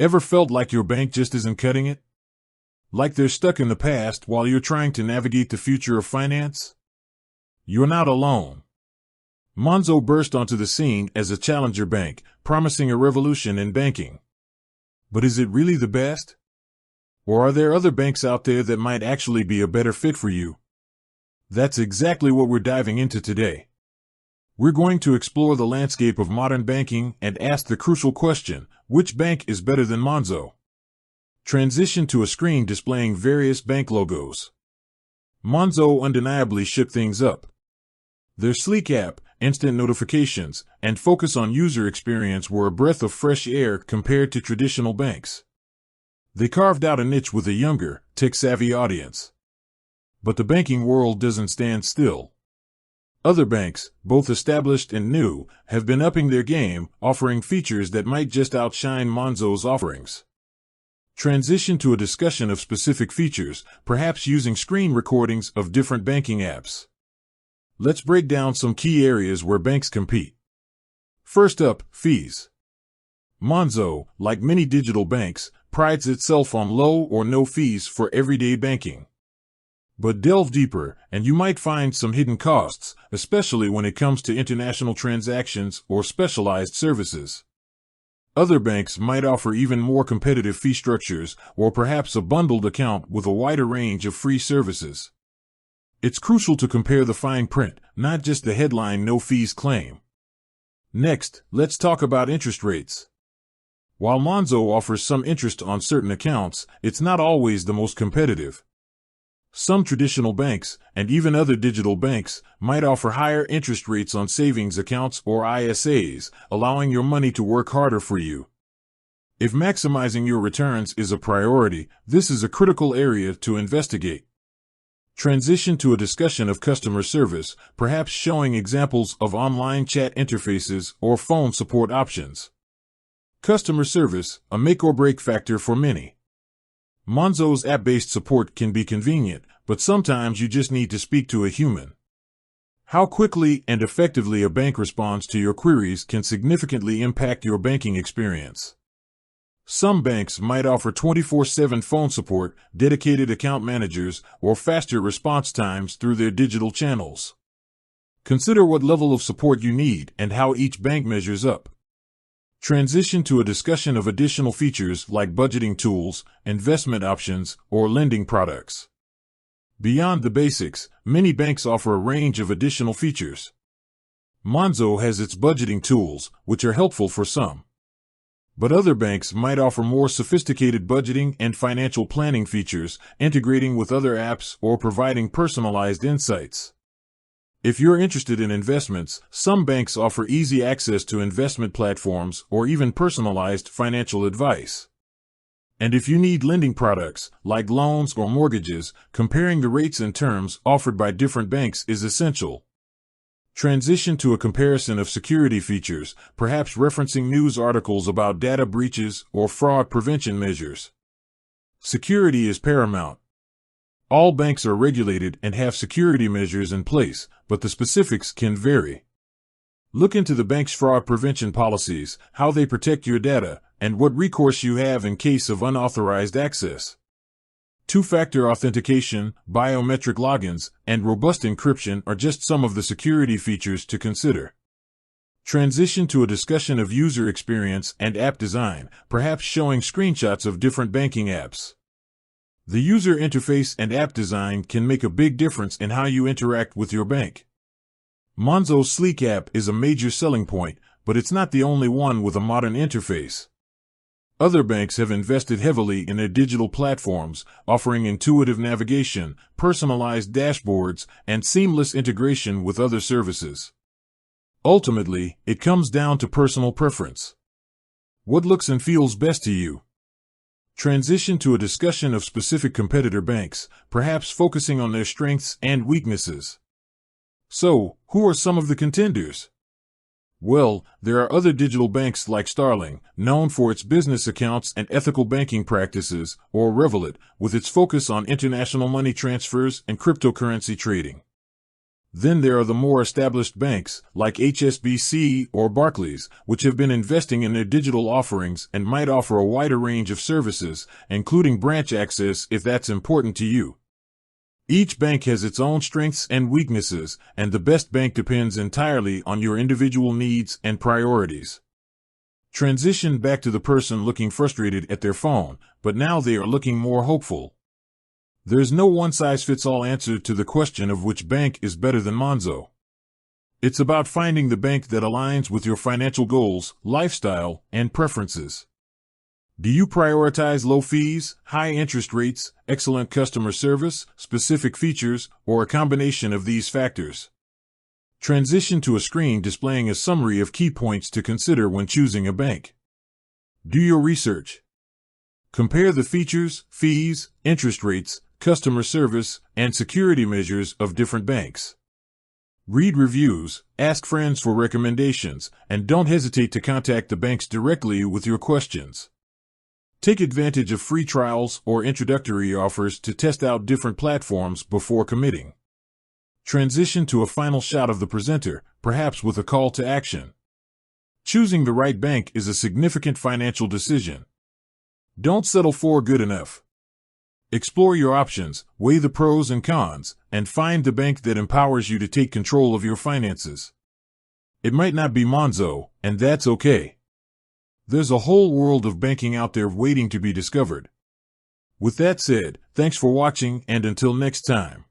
Ever felt like your bank just isn't cutting it? Like they're stuck in the past while you're trying to navigate the future of finance? You're not alone. Monzo burst onto the scene as a challenger bank, promising a revolution in banking. But is it really the best? Or are there other banks out there that might actually be a better fit for you? That's exactly what we're diving into today. We're going to explore the landscape of modern banking and ask the crucial question, which bank is better than Monzo? Transition to a screen displaying various bank logos. Monzo undeniably shook things up. Their sleek app, instant notifications, and focus on user experience were a breath of fresh air compared to traditional banks. They carved out a niche with a younger, tech-savvy audience. But the banking world doesn't stand still. Other banks, both established and new, have been upping their game, offering features that might just outshine Monzo's offerings. Transition to a discussion of specific features, perhaps using screen recordings of different banking apps. Let's break down some key areas where banks compete. First up, fees. Monzo, like many digital banks, prides itself on low or no fees for everyday banking. But delve deeper, and you might find some hidden costs, especially when it comes to international transactions or specialized services. Other banks might offer even more competitive fee structures, or perhaps a bundled account with a wider range of free services. It's crucial to compare the fine print, not just the headline no fees claim. Next, let's talk about interest rates. While Monzo offers some interest on certain accounts, it's not always the most competitive. Some traditional banks, and even other digital banks, might offer higher interest rates on savings accounts or ISAs, allowing your money to work harder for you. If maximizing your returns is a priority, this is a critical area to investigate. Transition to a discussion of customer service, perhaps showing examples of online chat interfaces or phone support options. Customer service, a make-or-break factor for many. Monzo's app-based support can be convenient, but sometimes you just need to speak to a human. How quickly and effectively a bank responds to your queries can significantly impact your banking experience. Some banks might offer 24/7 phone support, dedicated account managers, or faster response times through their digital channels. Consider what level of support you need and how each bank measures up. Transition to a discussion of additional features like budgeting tools, investment options, or lending products. Beyond the basics, many banks offer a range of additional features. Monzo has its budgeting tools, which are helpful for some. But other banks might offer more sophisticated budgeting and financial planning features, integrating with other apps or providing personalized insights. If you're interested in investments, some banks offer easy access to investment platforms or even personalized financial advice. And if you need lending products, like loans or mortgages, comparing the rates and terms offered by different banks is essential. Transition to a comparison of security features, perhaps referencing news articles about data breaches or fraud prevention measures. Security is paramount. All banks are regulated and have security measures in place, but the specifics can vary. Look into the bank's fraud prevention policies, how they protect your data, and what recourse you have in case of unauthorized access. Two-factor authentication, biometric logins, and robust encryption are just some of the security features to consider. Transition to a discussion of user experience and app design, perhaps showing screenshots of different banking apps. The user interface and app design can make a big difference in how you interact with your bank. Monzo's sleek app is a major selling point, but it's not the only one with a modern interface. Other banks have invested heavily in their digital platforms, offering intuitive navigation, personalized dashboards, and seamless integration with other services. Ultimately, it comes down to personal preference. What looks and feels best to you? Transition to a discussion of specific competitor banks, perhaps focusing on their strengths and weaknesses. So, who are some of the contenders? Well, there are other digital banks like Starling, known for its business accounts and ethical banking practices, or Revolut, with its focus on international money transfers and cryptocurrency trading. Then there are the more established banks, like HSBC or Barclays, which have been investing in their digital offerings and might offer a wider range of services, including branch access if that's important to you. Each bank has its own strengths and weaknesses, and the best bank depends entirely on your individual needs and priorities. Transition back to the person looking frustrated at their phone, but now they are looking more hopeful. There's no one-size-fits-all answer to the question of which bank is better than Monzo. It's about finding the bank that aligns with your financial goals, lifestyle, and preferences. Do you prioritize low fees, high interest rates, excellent customer service, specific features, or a combination of these factors? Transition to a screen displaying a summary of key points to consider when choosing a bank. Do your research. Compare the features, fees, interest rates, customer service, and security measures of different banks. Read reviews, ask friends for recommendations, and don't hesitate to contact the banks directly with your questions. Take advantage of free trials or introductory offers to test out different platforms before committing. Transition to a final shot of the presenter, perhaps with a call to action. Choosing the right bank is a significant financial decision. Don't settle for good enough. Explore your options, weigh the pros and cons, and find the bank that empowers you to take control of your finances. It might not be Monzo, and that's okay. There's a whole world of banking out there waiting to be discovered. With that said, thanks for watching, and until next time.